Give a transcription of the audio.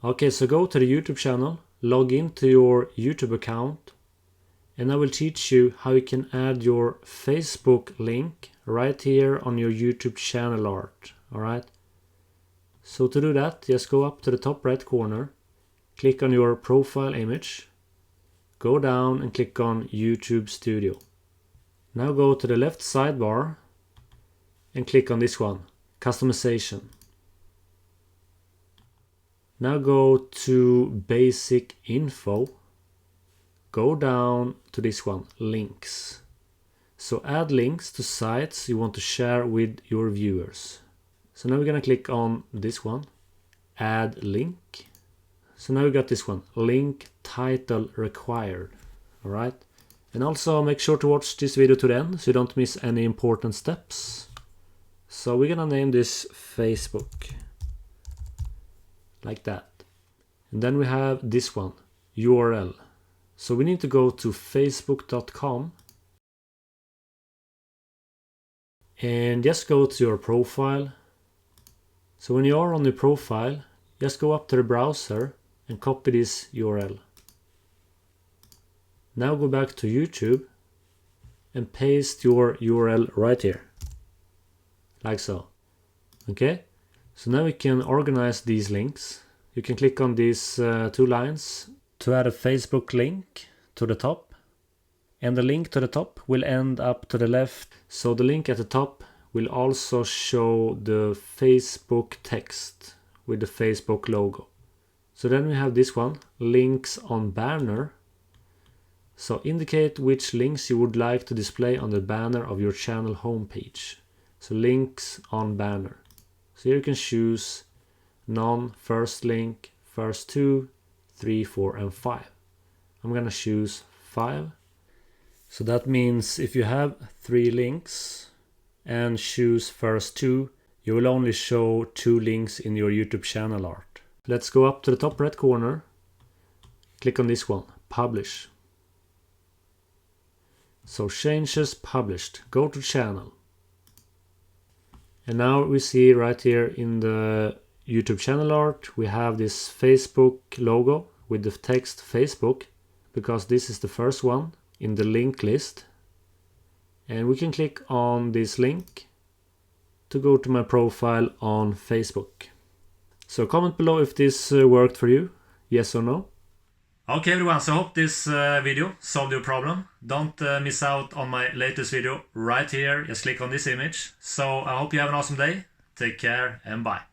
Okay, so go to the YouTube channel, log into your YouTube account, and I will teach you how you can add your Facebook link right here on your YouTube channel art. Alright? So to do that, just go up to the top right corner, click on your profile image, go down and click on YouTube Studio. Now go to the left sidebar and click on this one, Customization. Now go to Basic Info, go down to this one, Links. So add links to sites you want to share with your viewers. So now we're gonna click on this one, Add Link. So now we got this one, Link Title Required. Alright, and also make sure to watch this video to the end so you don't miss any important steps. So we're gonna name this Facebook. Like that. And then we have this one, URL. So we need to go to facebook.com and just go to your profile. So when you are on the profile, just go up to the browser and copy this URL. Now go back to YouTube and paste your URL right here. Like so. Okay? So now we can organize these links. You can click on these two lines to add a Facebook link to the top. And the link to the top will end up to the left. So the link at the top will also show the Facebook text with the Facebook logo. So then we have this one, links on banner. So indicate which links you would like to display on the banner of your channel homepage. So links on banner. So here you can choose none, first link, first 2, 3, 4 and 5. I'm gonna choose 5. So that means if you have 3 links and choose first 2, you will only show 2 links in your YouTube channel art. Let's go up to the top right corner, click on this one, publish. So changes published, go to channel. And now we see right here in the YouTube channel art, we have this Facebook logo with the text Facebook, because this is the first one in the link list. And we can click on this link to go to my profile on Facebook. So comment below if this worked for you, yes or no. Okay everyone, so I hope this video solved your problem. Don't miss out on my latest video right here. Just click on this image. So I hope you have an awesome day. Take care and bye.